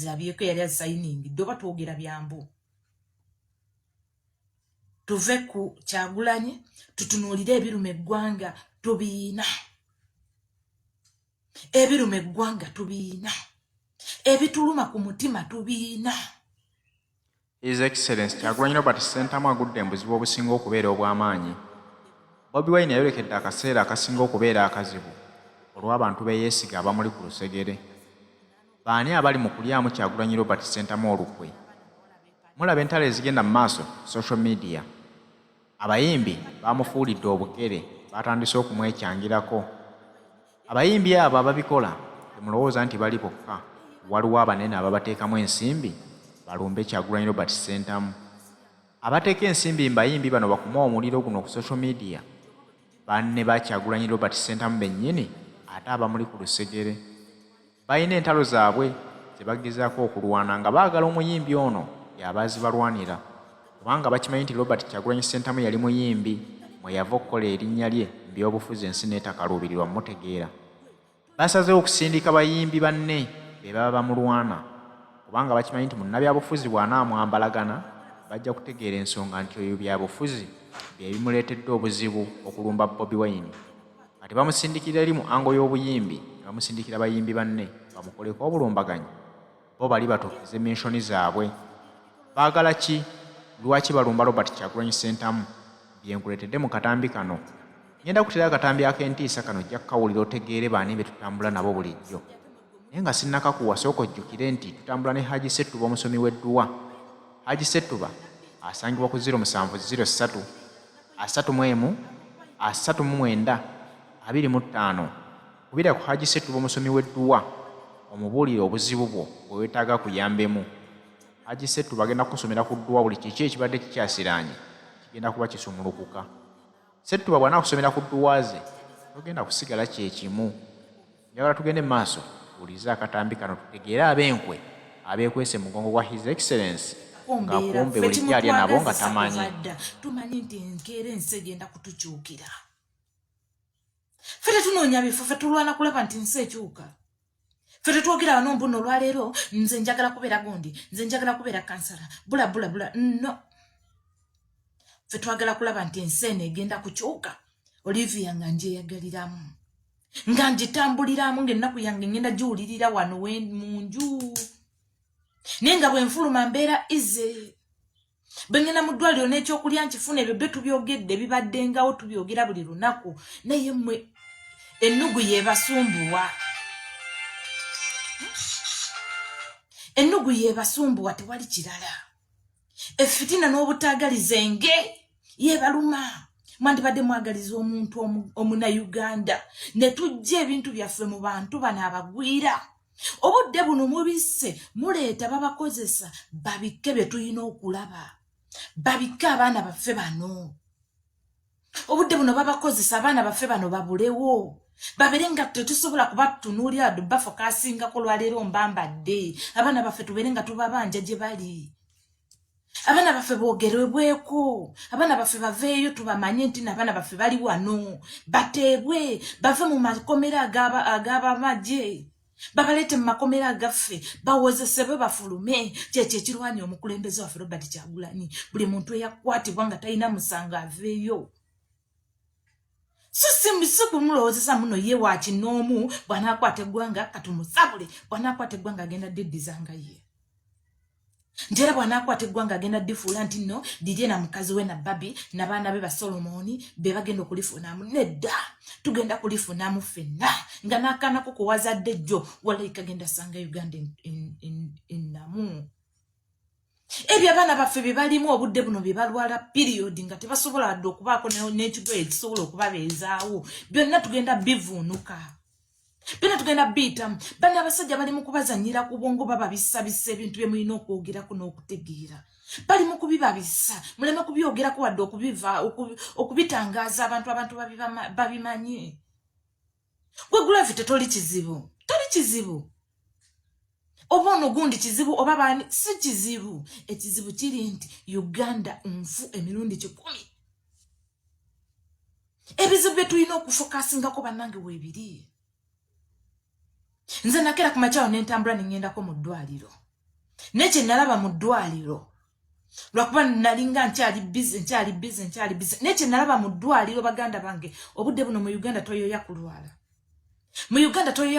azirabyeko yali asigning doba twogera byambu tuve ku Kyagulanyi tutunuulire ebiruma eggwanga tubiina ebiruma eggwanga tubiina ebituluma ku mutima tubiina. His Excellency Kyagulanyi Robert Ssentamu agudde embuzibu obusinga okubeera obw'amaanyi. Bobi Wine yayolekedde akaseera akasinga okubeera akazibu olw'abantu beyeesiga abamuli ku lusegere. Baani abali mu kulyamu Kyagulanyi Robert Ssentamu olukwe? Mulaba entalo ezigenda mu maaso social media. Abayimbi bamufuulidde obukere batandise okumwekyangirako. Abayimbi abo ababikola temulowooza nti bali bokka, waliwo abanene ababateekamu ensimbi balumbe Kyagulanyi Robert Ssentamu. Abateeka ensimbi mbayimbi bano bakume omuliro guno ku social media banne ba Kyagulanyi Robert Ssentamu bennyini ate abamuli ku lusegere. Balina entalo zaabwe ze bagezaako okulwana nga baagala omuyimbi ono y'abaazi balwanira, kubanga bakimanyi nti Robert Kyagulanyi Ssentamu yali muyimbi mwe yava okukola erinnya lye mu byobufuzi ensi n'etakaluubirirwa mutegeera. Basazeewo okusindika bayimbi banne be baba bamulwana, kubanga bakimanyi nti munnabyabufuzi bw'anaamwambalagana bajja kutegeera ensonga nti oyo byabufuzi bye bimuleetedde obuzibu okulumba Bobi Wine. Kati bamusindikira eri mu ango y'obuyimbi ne bamusindikira bayimbi banne bamukoleko obulumbaganyi. Bo bali batuukize menshoni zaabwe. Baagala ki? Lwaki balumba Robert Kyagulanyi Ssentamu? Bye nkuleetedde mu katambi kano. Ngenda kutera akatambi ak'entiisa kano ojja kukawulira otegeere baani be tutambula nabo bulijjo. Naye nga sinnakakuwa sooka ojjukire nti tutambula ne Haji Ssettuba omusomi w'edduwa. Haji Ssettuba asangibwa ku 0703 31 39 25. Kubira ku Haji Ssettuba omusomi w'edduwa omubuulire obuzibu bwo bwe weetaaga kuyambemu. Haji Ssettuba agenda kusomera ku dduwa buli kiki ekibadde kikyasiraanye kigenda kuba kisumulukuka. Ssettuba bw'anaakusomera ku dduwa ze togenda kusigala kyekimu. Njagala tugende mu maaso tuwulize akatambi kano tutegeere ab'enkwe abeekwese mu mugongo gwa His Excellency nga kumbe bulijjo alya nabo nga tamanyi. Tumanyi nti enkeera ensi egenda kutukyukira. Ffe tetunoonya bifo, ffe tulwana kulaba nti nsi ekyuka. Ffe tetwogera wano mbuno olwaleero nze njagala kubeera gundi, nze njagala kubeera kansala, bula. No. Ffe twagala kulaba nti ensi eno egenda kukyuka. Olivia nga njeyagaliramu. Nga njitambuliramu ng'ennaku yange ngenda giwulirira wano mu nju. Naye nga bwe nfuluma mbeera ize. Bwe ngenda mu ddwaliro n'ekyokulya nkifuna ebyo bye tubyogedde bibaddengawo tubyogera buli lunaku. Naye mmwe ennugu yeebasumbuwa. Ennugu yeebasumbuwa tewali kirala. Effitina n'obutaagaliza enge yeebaluma. Mwandibadde mwagaliza omuntu omuna-Uganda ne tujja ebintu byaffe mu bantu bano abagwira. Obudde buno mubisse muleeta babakozesa babikke bye tulina okulaba. Babikke abaana baffe bano. Obudde buno babakozesa abaana baffe bano babulewo. Babere nga tetusobola kubatunuulira bafo kasingako lwaleero mbambadde. Abaana baffe tubere nga tubabanja gye bali. Abaana baffe boogerwebweko. Abaana baffe baveeyo tubamanye nti n'abaana baffe bali wano. Bateebwe bave mu makomera ag'abamagye. Babaleete mu makomera agaffe bawozesebwe bafulume. Kyekyo ekirwanya omukulembeze waffe Robert Kyagulanyi. Buli muntu eyakwatibwa nga talina musango aveeyo. So simbisiku mulowozesa muno ye wa kinoomu bw'anaakwata eggwanga katumusabule. Bw'anaakwata eggwanga agenda ddizanga ye. Njera bw'anaakwata eggwanga agenda ddifuula nti nno DJ na mukazi we na Babi n'abaana be ba Solomoni be bagenda okulifunamu. Nedda tugenda kulifunamu ffenna nga n'akaanako ku wazadde jjo walayika genda sanga Uganda ennamu. Ebyo abaana baffe bye balimu obudde buno bye balwala period nga tebasobola wadde okubaako n'ekigo ekisobola okubabeezaawo. Byonna tugenda bivuunuka. Byonna tugenda biyitamu. Bano abasajja bali mu kubazanyira ku bwongo bababissabissa ebintu bye mulina okwogerako n'okutegeera. Bali mu kubibabissa. Muleme kubyogerako wadde okubitangaaza abantu babimanye. Gwe Gulavi tetoli kizibu. Toli kizibu. Oba ono gundi kizibu oba baani si kizibu. Ekizibu kiri nti Uganda nfu emirundi 10. Ebizibu bye tulina okufokasingako bannange weebiri. Nze nakera ku makyawo ne ntambula ne ngendako mu ddwaliro. Neche nalaba mu ddwaliro lwakuba nalinga nkyali busy neche nalaba mu ddwaliro baganda bange obudde buno mu Uganda toyoya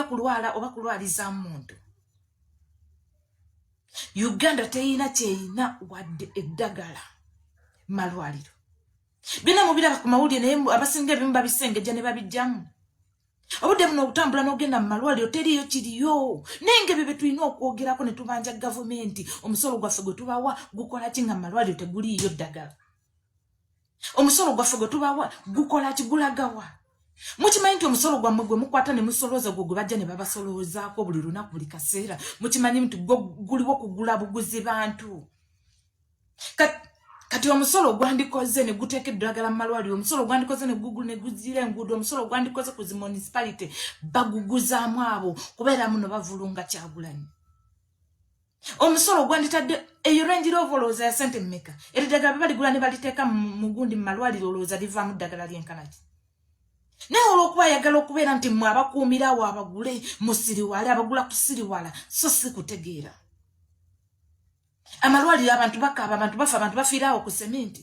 kulwala oba kulwaliza muntu. Uganda teyina kyeyina wadde eddagala malwaliro. Bina mubiraba ku mawulire naye abasinga ebimu babisengejja ne babijjamu. Obudde buno obutambula n'ogenda mu malwaliro teriyo kiriyo. Nenge bebe tulina okwogerako ne tubanja gavumenti omusolo gwaffe gwe tubawa gukola ki nga mu malwaliro teguliyo ddagala. Omusolo gwaffe gwe tubawa gukola ki gulagawa. Mukimanyi nti omusolo gwammwe gwe mukwata ne musolooza gwe bajja ne babasoloozaako buli lunaku buli kaseera. Mukimanyi nti guliwo kugula buguzi bantu. Kati omusolo gwandikoze ne guteekeddwa ddagala mu malwaliro, omusolo gwandikoze ne guzira enguudo, omusolo gwandikoze ku zi municipality baguguzaamu abo kubeera muno bavulunga Kyagulanyi. Omusolo gwanditadde eyo range olowooza ya ssente mmeka? Eddagala baligula ne baliteeka mu gundi mu malwaliro olowooza livaamu ddagala ly'enkanaki. Naye olw'okuba ayagala okubeera nti mmwe abakuumirawo abagule musiriwale abagula kusiriwala so si kutegeera. Amalwaliro abantu bakaaba abantu bafa abantu bafiirawo ku sementi.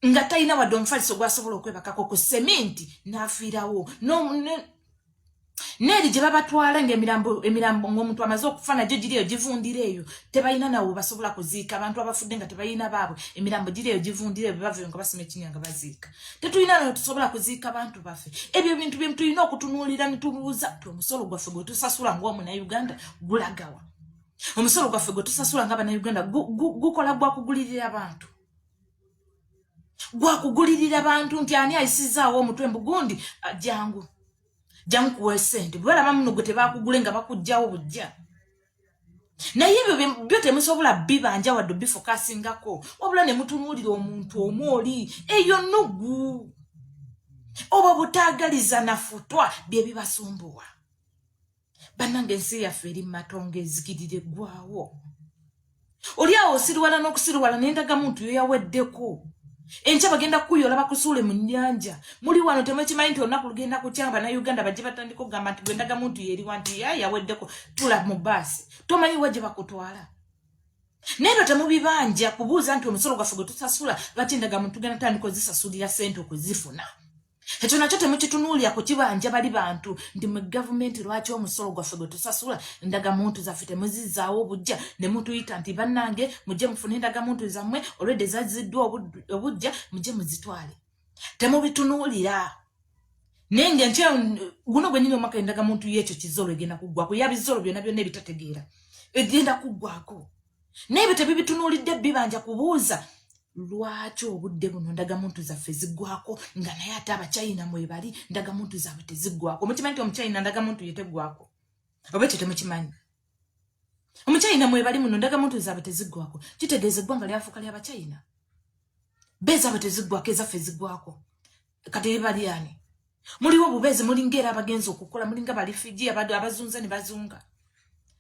Nga talina wadde omufaliso gwasobola okwebakako ku sementi n'afiirawo. Neeri gye babatwala ng'emirambo ng'omuntu amaze okufa nagyo giri eyo givundira eyo tebalina nawo basobola kuziika abantu abafudde nga tebalina baabwe emirambo giri eyo givundira eyo bava nga basima ekinya nga baziika. Tetulina nayo tusobola kuziika bantu baffe. Ebyo bintu bye tulina okutunuulira ne tubuuza omusolo gwaffe gwe tusasula ng'Omunnayuganda gulagawa. Omusolo gwaffe gwe tusasula ng'Abannayuganda gukola gwakugulirira abantu. Gwakugulirira abantu nti ani ayisizaawo omutwe mbugundi jangu kuwa ssente. Bwe balaba muno gwe tebaakugule nga bakugjawo bujja. Naye ebyo byo temusobola bibanja wadde bifokasingako wabula ne mutunuulira omuntu omwoli eyo nnugu. Oba butaagaliza nafutwa bye bibasumbuwa. Bannange ensi yaffe eri matongo ezikirire eggwawo. Oli awo osiriwala n'okusiriwala n'endagamuntu yo yaweddeko. Enkya bagenda kukuyola bakusuule mu nnyanja. Muli wano temukimanyi nti olunaku lugenda kukyanga Bannayuganda bajje batandika okugamba nti gwendagamuntu yeriwa nti yaweddeko tula mu baasi. Tomanyi wa gye bakutwala. Naye temubibanja kubuuza nti omusolo gwaffe gwe tusasula lwaki endagamuntu tugenda tandika ozisasulira ssente okuzifuna. Ekyo nakyo temukitunuulira ku kibanja bali bantu nti mu gavumenti lwaki omusolo gwaffe gwe tusasula endagamuntu zaffe temuzizaawo obujja ne mutuyita nti bannange mujje mufune endagamuntu zammwe olwedde zaziddwa obujja mujje muzitwale. Temubitunuulira. Naye nge guno gwennyini omwaka endagamuntu y'ekyo kizolo egenda kuggwako yabizolo byonna byonna ebitategeera egenda kuggwako. Naye ebyo tebibitunuulidde bibanja kubuuza lwaki obudde buno ndagamuntu zaffe ziggwako nga naye ate Abachina mwebali ndagamuntu zaabwe teziggwako. Mukimanyi nti Omuchina ndagamuntu ye teggwako? Oba ekyo temukimanyi? Omuchina mwebali muno ndagamuntu zaabwe teziggwako. Kitegeeza eggwanga lyafuuka ly'Abachina. Beezaabwe teziggwako ezaffe ziggwako. Kati bali ani? Muliwo obubeezi mulinga abagenzi okukola mulinga balifiji abazunza ne bazunga.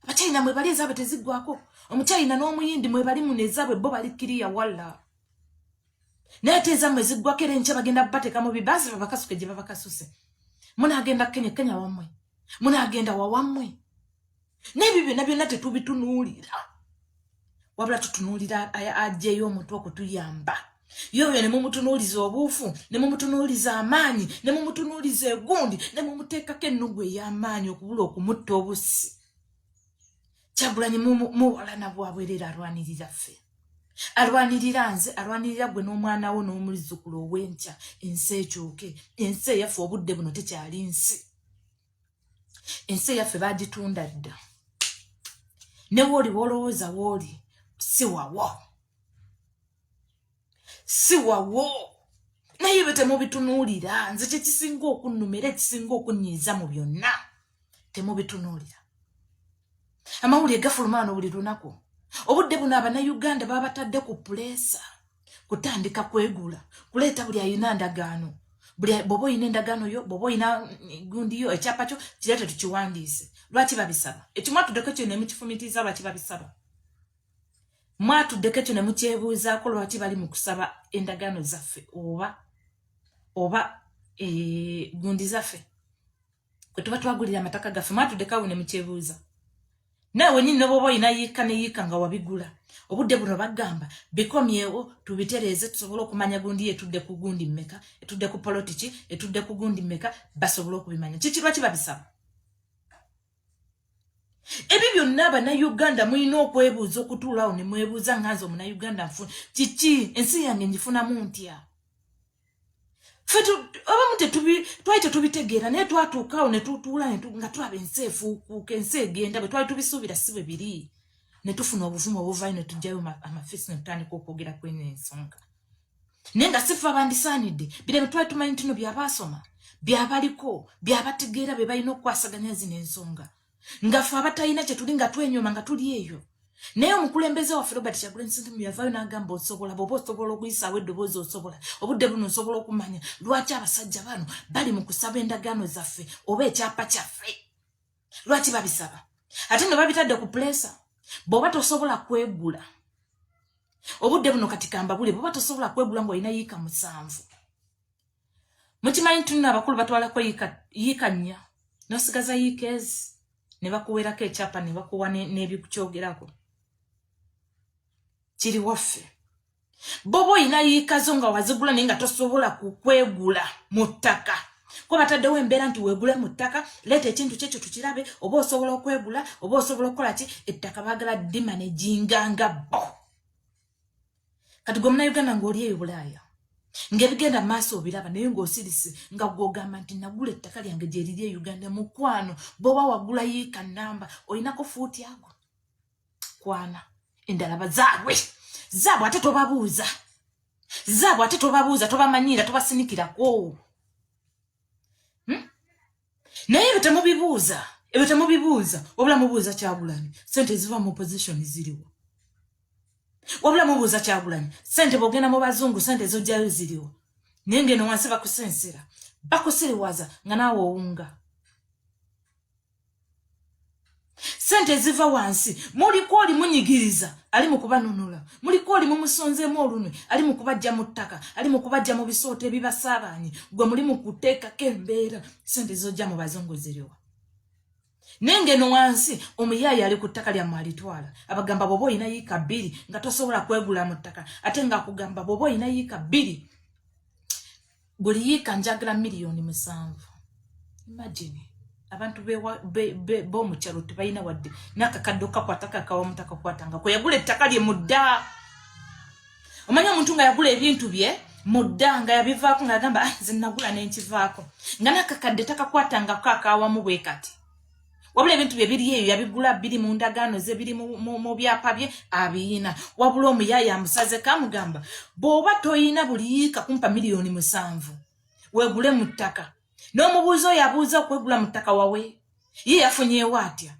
Abachina mwebali ezaabwe teziggwako. Omuchina n'Omuyindi mwebali muno ezaabwe bo balikiriya walla. Naye ate ezammwe ziggwako era enkya bagenda bateeka mu bibaasi babakasuke gye babakasuse. Munaagenda Kenya wammwe. Munaagenda wawammwe. N'ebyo byonna byonna tetubitunuulira. Wabula tutunuulira ajjeyo omuntu okutuyamba. Yoyo ne mumutunuuliza obuufu, ne mumutunuuliza amaanyi, ne mumutunuuliza egundi, ne mumuteekako ennugu ey'amaanyi okubula okumutta obusi. Kyagulanyi muwalana bwabwerera alwanirira ffe. Alwanirira nze, alwanirira gwe n'omwana wo n'omulizzukulu ow'enkya ensi ekyuke. Ensi eyaffe obudde buno tekyali nsi. Ensi eyaffe baagitunda dda. Ne wooli wolowooza wooli si wawo. Si wawo. Naye bwe temubitunuulira nze kye kisinga okunnumira ekisinga okunnyiiza mu byonna. Temubitunuulira. Amawulire gafuluma wano buli lunaku. Obudde buno Abannayuganda baba batadde ku puleesa kutandika kwegula kuleeta buli ayina ndagaano. Bw'oba oyina endagaano yo, bw'oba oyina gundi yo, ekyapa kyo kireete tukiwandiise. Lwaki babisaba? Ekyo mwatuddeko kyo ne mukifumitiza lwaki babisaba? Mwatuddeko kyo ne mukyebuuzaako lwaki bali mu kusaba endagaano zaffe oba gundi zaffe. Kwe tuba twagulira amataka gaffe mwatuddeko awo ne mukyebuuza. nawe nyine bobo inayika ne yika nga wabigula obudde buno bagamba bikomyewo tubitereze tusobola okumanya gundi etudde ku gundi mmeka etudde ku politiki etudde ku gundi mmeka basobola okubimanya kikirwa kibabisaba ebi byonna Bannayuganda mulina okwebuuza okutuulawo ne mwebuuza nganze Omunnayuganda nfuna kiki ensi yange ngifunamu ntya ffe abamu twali tetubitegeera naye twatuukaawo ne tutuula nga tulaba ensi efuukuuka ensi egenda bwe twali tubisuubira si bwe biri ne tufuna obuvumu obuvaayo ne tujjayo amafeesi ne tutandika okwogera kweno ensonga naye nga si ffe abandisaanidde bino bye twali tumanyi nti no byabaasoma byabaliko byabategeera be balina okukwasaganya zino ensonga nga ffe abatalina kye tuli nga twenyoma nga tuli eyo naye omukulembeze waffe Robert Kyagulanyi Ssentamu yavaayo n'agamba osobola bw'oba osobola okuyisaawo eddoboozi osobola obudde buno osobola okumanya lwaki abasajja bano bali mu kusaba endagaano zaffe oba ekyapa kyaffe lwaki babisaba ate nga babitadde ku pulesa bw'oba tosobola kwegula obudde buno kati kambabule bw'oba tosobola kwegula ng'olina yiika 7 mukimanyi tulina abakulu batwalako yiika 4 n'osigaza yiika ezi ne bakuweerako ekyapa ne bakuwa n'ebikukyogerako kiri waffe bobo oyina yiika zo nga wazigula naye nga tosobola kukwegula mu ttaka ko bataddewo embeera nti weegule mu ttaka leeta ekintu kyekyo tukirabe oba osobola okwegula oba osobola okukola ki ettaka baagala dimanaginganga bo kati gwe Munnayuganda ng'oli eyo Bulaaya ng'ebigenda mu maaso obiraba naye ng'osirise nga gw'ogamba nti nagula ettaka lyange gye liri e Uganda mukwano bw'oba wagula yiika nnamba olinako fuuti ago kwana endalaba zaabwe ate tobabuuza zaabwe ate tobabuuza tobamanyira tobasinikirako naye ebyo temubibuuza wabula mubuuza Kyagulanyi sente ziva mu opposition ziriwo wabula mubuuza Kyagulanyi sente bw'ogenda mu bazungu sente zojjayo ziriwo naye ngeno wansi bakusensera bakusiriwaza nga naawe owunga sente ziva wansi muliko oli munyigiriza ali mu kubanunula muliko oli mumusonzeemu olunwe ali mu kubajja mu ttaka ali mu kubajja mu bisooto ebibasaabaanye gwe muli mu kuteekako embeera sente zojja mu bazungu ziriwa naye ngeno wansi omuyaayi ali ku ttaka lyammwe alitwala abagamba bw'oba olina yiika 2 nga tosobola kwegula mu ttaka ate nga akugamba bw'oba olina yiika 2 buli yiika njagala $7,000,000 imagine abantu b'omukyalo tebalina wadde n'akakaddo kakwataka kawa mutaka kwatanga kwe yagula ettaka lye mudda omanya omuntu nga yagula ebintu bye mudda nga yabivaako ng'agamba nze nagula n'enkivaako nga n'akakadde takakwatanga kakawamu bwe kati wabula ebintu bye biri eyo yabigula biri mu ndagaano ze biri mu byapa bye abiyina wabula omuyaayi amusaze kamugamba bw'oba toyina buli yiika kumpa $7,000,000 weegule mu ttaka n'omubuuza oyo abuuza okwegula mu ttaka wawe ye yafunyeewo atya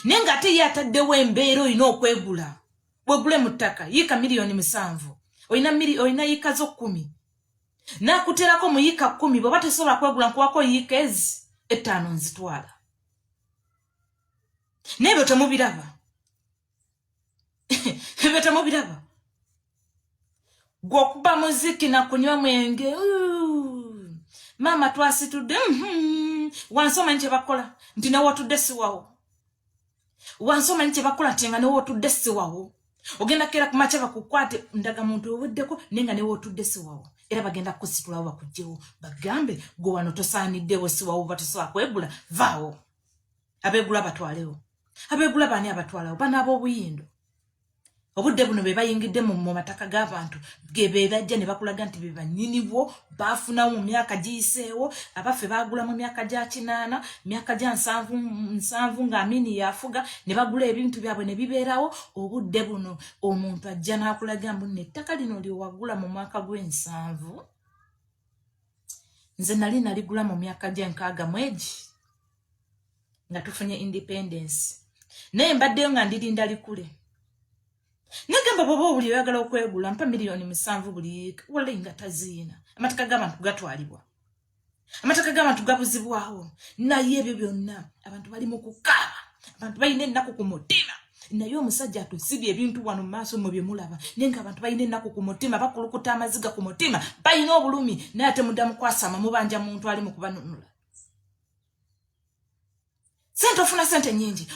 naye ng'ate ye ataddewo embeera olina okwegula weegule mu ttaka yiika $7,000,000 olina yiika zo 10 n'akuterako mu yiika 10 bw'oba tesobola kwegula nkuwako yiika ezi 5 nzitwala naye ebyo temubiraba gw'okuba muziki na kunywa mwenge mama twasitudde wansoma nti bakola nti nawo tudde siwawo wansoma nti bakola tenga nawo tudde siwawo ogenda kera kumacha bakukwate ndaga muntu obuddeko nenga nawo tudde siwawo era bagenda kusitulawo bakujjewo bagambe go wano tosaaniddewo siwawo batosobola kwegula vaawo abegula batwalewo abegula bani abatwalawo bana ab'obuyindo obudde buno be bayingidde mu mataka g'abantu gebe bajja ne bakulaga nti be bannyinibwo baafuna mu myaka giyiseewo abaffe baagula mu myaka gya 8 myaka gya 7 nga Amini yafuga ne bagula ebintu byabwe ne bibeerawo obudde buno omuntu ajja n'akulaga mbu n'ettaka lino lyowagula mu mwaka gw'7 nze naligula mu myaka gya 6 mwezi nga tufunye independence naye mbaddeyo nga ndirinda likule negamba bw'oba obuli oyagala okwegula mpa $7,000,000 buli yiika wala nga taziina amataka g'abantu gatwalibwa amataka g'abantu gabuzibwawo naye ebyo byonna abantu bali mu kukaaba abantu balina ennaku ku mutima naye omusajja atusibye ebintu wano mu maaso mu bye mulaba naye nga abantu balina ennaku ku mutima bakulukuta amaziga ku mutima balina obulumi naye ate muddamu kwasama mubanja muntu ali mu kubanunula Sente ofuna sente nyingi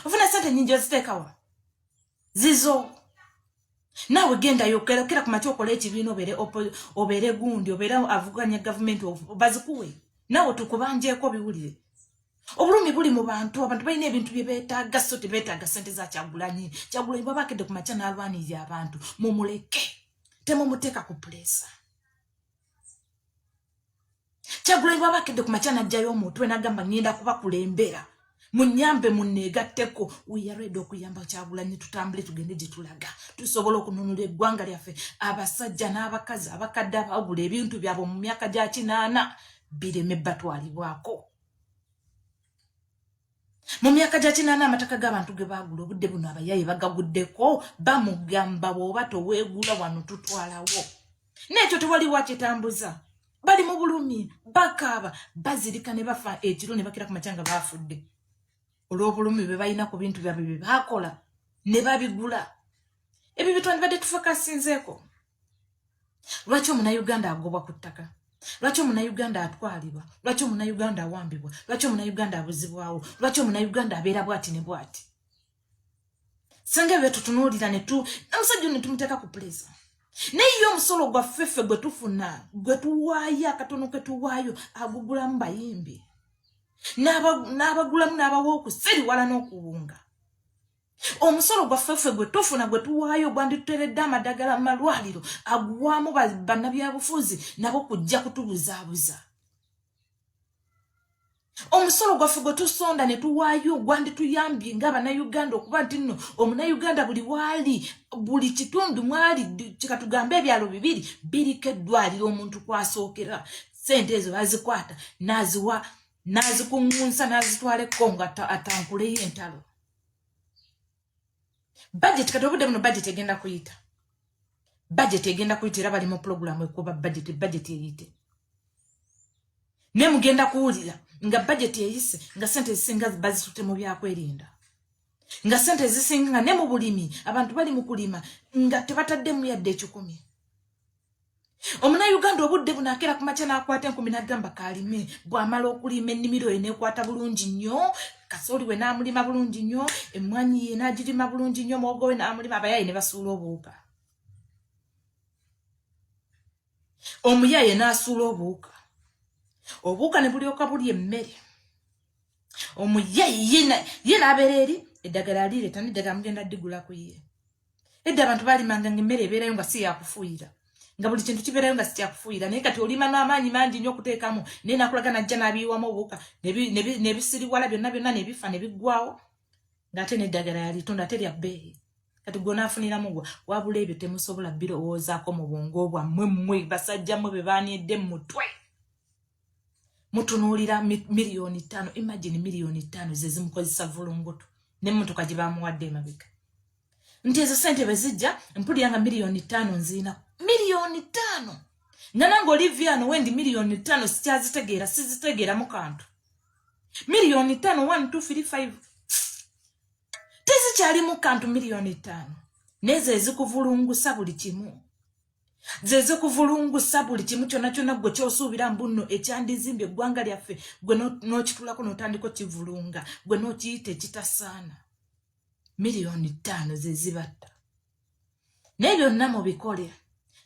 oziteekawa zizo nawe genda yokera kumachi okola ekibiina obere gundi obere avuganya government bazikuwe nawe tukubanjeeko biwulire obulumi buli mu bantu abantu balina ebintu bye beetaaga so tebeetaaga sente za Kyagulanyi babakedde ku macha n'alwanirira abantu mumuleke temumuteeka ku pulesa Kyagulanyi babakedde ku macha n'ajjayo omutwe n'agamba ngenda kubakulembera munyambe munneegatteko we are ready okuyamba Kyagulanyi tutambule tugende gye tulaga tusobola okununula eggwanga lyaffe abasajja n'abakazi abakadde abagula ebintu byabwe mu myaka gya 80 bireme batwalibwako mu myaka gya 80 amataka g'abantu ge bagula obudde buno abayayi bagaguddeko bamugamba bw'oba toweegula wano tutwalawo n'ekyo tewaliwo akitambuza bali mu bulumi bakaaba bazirika ne bafa ekiro ne bakira ku makyanga baafudde olw'obulumi bwe balina ku bintu byabwe bye baakola ne babigula ebyo bitwandibadde tufakasinzeeko lwaki omunauganda agobwa ku ttaka lwaki omunauganda atwalibwa lwaki omunauganda awambibwa lwaki omunauganda abuzibwawo lwaki omunauganda abeera bwati ne bwati senge bwe tutunuulira namusajja ne tumuteeka ku pulesa naye ye omusolo gwaffeffe gwe tufuna gwe tuwaayo akatono ke tuwaayo agugulamu bayimbi n'abagulamu n'abawa okuseri wala n'okuwunga omusolo gwaffeffe gwe tufuna gwe tuwaayo gwandituteredde amadagala mu malwaliro aguwaamu bannabyabufuzi nabo kujja kutubuzaabuza omusolo gwaffe gwe tusonda ne tuwaayo gwandituyambye ng'abannayuganda okuba nti nno omunnayuganda buli waali buli kitundu mwali kikatugambe ebyalo 2 biriko eddwaliro omuntu kwasookera sente ezo bazikwata nazikuŋŋunsa nazitwala ekkongo atankuleyo entalo budget kati obudde buno budget egenda kuyita era bali mu pulogulamu ekuba budget eyite ne mugenda kuwulira nga budget eyise nga sente zisinga bazitute mu byakwerinda nga sente zisinga ne mu bulimi abantu bali mu kulima nga tebataddemu yadde 10 omunnayuganda obudde bunaakera ku makya n'akwata 10 n'agamba kalime bw'amala okulima ennimiro ye n'ekwata bulungi nnyo kasooli we n'amulima bulungi nnyo emmwanyi ye n'agirima bulungi nnyo muwogo we n'amulima abayayi ne basuula obuwuka omuyaye n'asuula obuwuka ne bulyoka buli emmere omuyayi ye n'abeera eri eddagala alireeta n'eddagala mugenda digula ku ye edda abantu balimanga ng'emmere ebeerayo nga si yakufuuyira nga buli kintu kibeerayo nga si kyakufuuyira naye kati olima n'amaanyi mangi nnyo okuteekamu naye nakulaga najja n'abiyiwamu obuwuka nebisiriwala byonna nebifa ne biggwawo ng'ate n'eddagala yalitunda ate lya bbeeyi kati gw'onaafuniramu gwa wabula ebyo temusobola birowoozaako mu bwongo bwammwe mmwe basajja mmwe be baaniedde mu mutwe mutunuulira miliyoni 5 imagine miliyoni 5 ze zimukozesa vulungutu n'emmotoka gye bamuwadde emabega nti ezo sente bwe zijja mpulira nga miliyoni 5 nziina miliyoni 5 nga nange Oliviano wendi miliyoni 5 sizitegeera mu kantu miliyoni 5 1 2 3 5 tezikyali mu kantu miliyoni 5 nezo ezikuvulungusa buli kimu zezikuvulungusa buli kimu kyonna gwe kyosuubira mbunno ekyandizimbye eggwanga lyaffe gwe n'okitulako n'otandika okivulunga gwe n'okiyita ekitasaana miliyoni 5 zezibatta naye byonna mubikole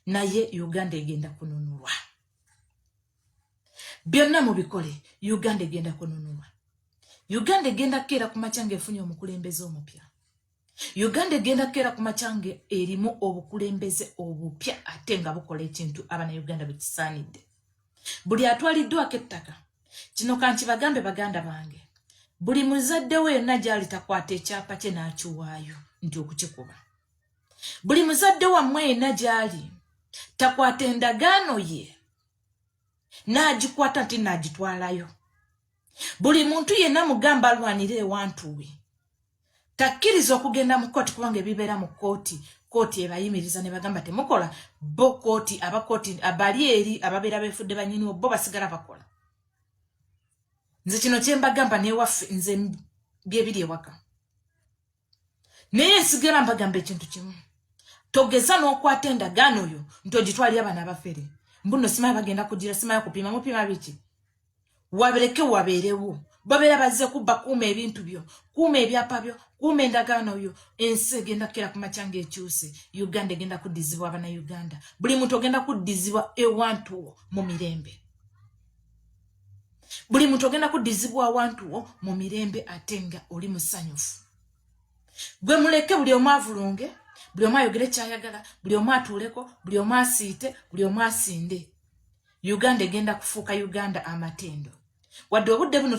naye Uganda egenda kununulwa byonna mubikole Uganda egenda kununulwa Uganda egenda keera ku macyange efunye omukulembeze omupya Uganda egenda keera ku macyange erimu obukulembeze obupya ate nga bukola ekintu Abannayuganda bekisaanidde buli atwaliddwako ettaka kino kankibagambe baganda bange buli muzadde we yonna gyali takwata ekyapa kye n'akiwaayo nti okukikuba buli muzadde wammwe yenna gyali takwata endagaano ye n'agikwata nti n'agitwalayo buli muntu yenna mugamba alwanire ewantu we takkiriza okugenda mu kooti kubanga ebibeera mu kooti ebayimiriza ne bagamba temukola bo kooti abali eri ababeera beefudde banyiniwo bo basigala bakola nze kino kyembagamba newaffe nze byebiri ewaka naye nsigala mbagamba ekintu kimu togeza n'okwata endagaano yo nti ogitwali abaana abafere mbuno simayi bagenda kugira simayi kupima mupima biki wabireke wabeerewo babeera bazze kubba kuuma ebintu byo kuuma ebyapa byo kuuma endagaano yo ensi egenda kukera ku makyanga ekyuse Uganda egenda kuddizibwa Uganda buli muntu ogenda kuddizibwa ewantu mu mirembe buli muntu ogenda kuddizibwa awantu mu mirembe ate nga oli musanyufu gwe muleke buli omu avulunge buli omu ayogere kyayagala buli omu atuuleko buli omu asiite buli omu asinde Uganda egenda kufuuka Uganda amatendo wadde obudde buno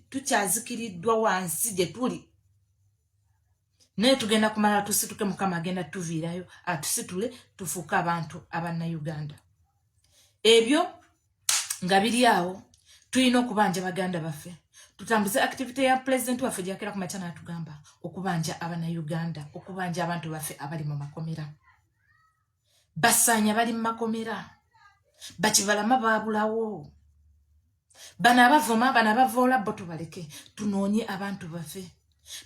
tukyazikiriddwa wansi gye tuli naye tugenda kumala tusituke Mukama agenda tuviirayo atusitule tufuuke abantu Uganda ebyo nga biri awo tulina okubanja baganda baffe tutambuze activity ya president waffe gyakera ku makya n'atugamba okubanja Uganda okubanja abantu baffe abali mu makomera basanya bali mu makomera bakibalama baabulawo bana abavuma bana abavoola bo tubaleke tunoonye abantu baffe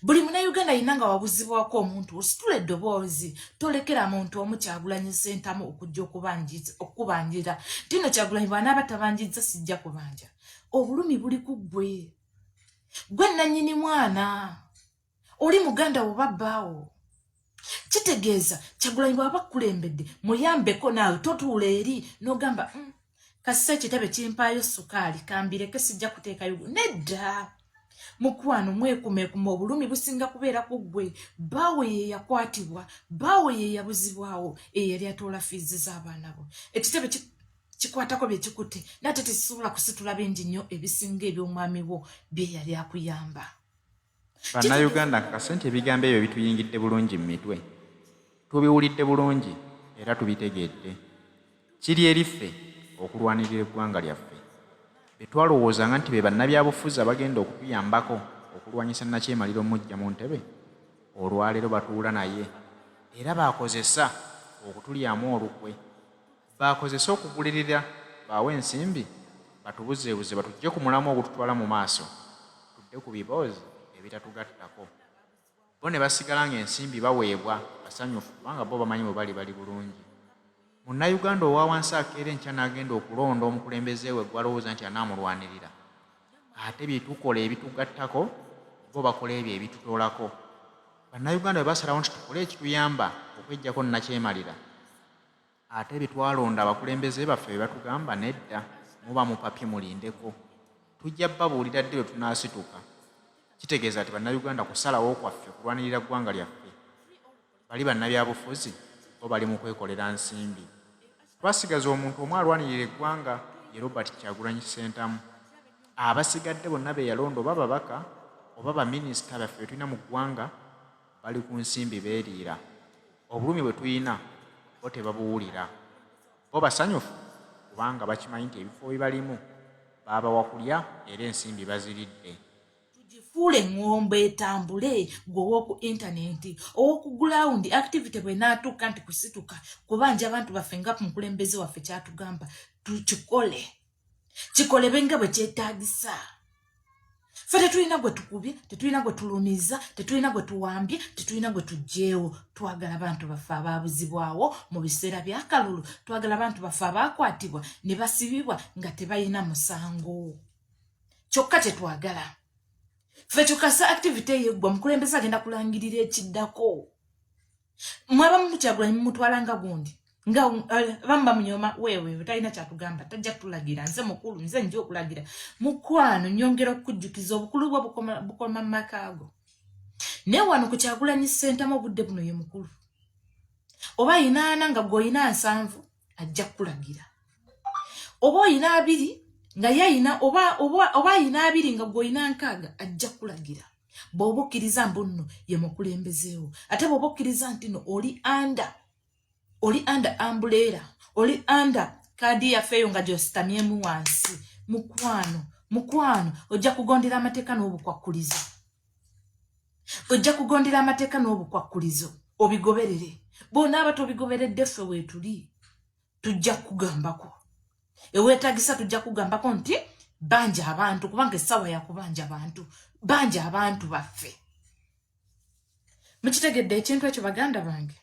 buli Munnayuganda yinanga wabuzibwako omuntu ositula eddoboozi tolekera muntu omu Kyagulanyi Ssentamu okujja okubanjira tino Kyagulanyi bw'anaaba tabanjizza sijja kubanja obulumi buli ku gwe nannyini mwana oli muganda oba bbaawo kitegeeza Kyagulanyi bw'aba kulembedde muyambeko naawe totuula eri n'ogamba kasisa ekitebe kimpaayo sukaali kambireke sijja kuteeka yugu nedda mukwano mwekumeekuma obulumi businga kubeera ku ggwe bbaawe ye yakwatibwa bbaawe ye yabuzibwawo eyali atoola fiizi z'abaana bo ekitebe kikwatako bye kikutte nate tekisobola kusitula bingi nnyo ebisinga eby'omwami wo bye yali akuyamba Bannayuganda nkakase nti ebigambo ebyo bituyingidde bulungi mu mitwe tubiwulidde bulungi era tubitegedde kiri eriffe okulwanirira eggwanga lyaffe be twalowoozanga nti be bannabyabufuzi abagenda okutuyambako okulwanyisa Nakyemalira omujja mu ntebe olwaleero batuula naye era baakozesa okutulyamu olukwe baakozesa okugulirira baawe ensimbi batubuzeebuze batujje ku mulamu ogututwala mu maaso tudde ku biboozi ebitatugattako bo ne basigala ng'ensimbi baweebwa basanyufu kubanga bo bamanyi bwe bali bulungi Munnayuganda owa wansi akeera enkya n'agenda okulonda omukulembeze we gwalowooza nti anaamulwanirira ate bye tukola ebitugattako bo bakola ebyo ebitutoolako Bannayuganda bwe basalawo nti tukole ekituyamba okweggyako Nakyemalira ate bye twalonda abakulembeze baffe be batugamba nedda muba mu papye mulindeko tujja babuulira ddi lwe tunaasituka kitegeeza nti Bannayuganda kusalawo kwaffe kulwanirira ggwanga lyaffe bali bannabyabufuzi bo bali mu kwekolera nsimbi twasigaza omuntu omu alwanirira eggwanga ye Robert Kyagulanyi Ssentamu abasigadde bonna be yalonda oba babaka oba baminisita baffe be tulina mu ggwanga bali ku nsimbi beeriira obulumi bwe tulina bo tebabuwulira bo basanyufu kubanga bakimanyi nti ebifo bibalimu baaba wakulya era ensimbi baziridde fuule ngombe etambule gwowoku intaneti owoku ground activity bwe naatuuka nti kusituka kubanja abantu baffe nga mukulembeze waffe kyatugamba kikole benga bwe kyetaagisa ffe tetulina gwe tukubye tetulina gwe tulumiza tetulina gwe tuwambye tetulina gwe tujjeewo twagala abantu baffe abaabuzibwawo mu biseera byakalulu twagala abantu baffe abaakwatibwa ne basibibwa nga tebalina musango kyokka tetwagala ffe kyokasa activity yeggwa mukulembeze agenda kulangirira ekiddako mwabamu Kyagulanyi mumutwala nga gundi nga bamba munyoma wewe talina kyatugamba tajja kutulagira nze mukulu nze nja okulagira mukwano nyongera okujjukiza obukulu bwe bukoma mu makaago naye wano ku Kyagulanyi Ssentamu obudde buno ye mukulu oba ayina 4 nga gweoyina 7 ajja kukulagira oba oyina 2 nga yayina oba ayina 2 nga gweoyina 6 ajja kukulagira bw'oba okkiriza mbunno ye mukulembezeewo ate bw'oba okkiriza nti no oli under umbrella oli under kaadi yaffe eyo nga gyositamyemu wansi mukwano ojja kugondera amateeka n'obukwakkulizo obigoberere bonaaba tobigoberedde ffe weetuli tujja kugambako eweetagisa tujja kugambako nti banja abantu kubanga essaawa yakubanja abantu banja abantu baffe mukitegedde ekintu ekyo baganda bange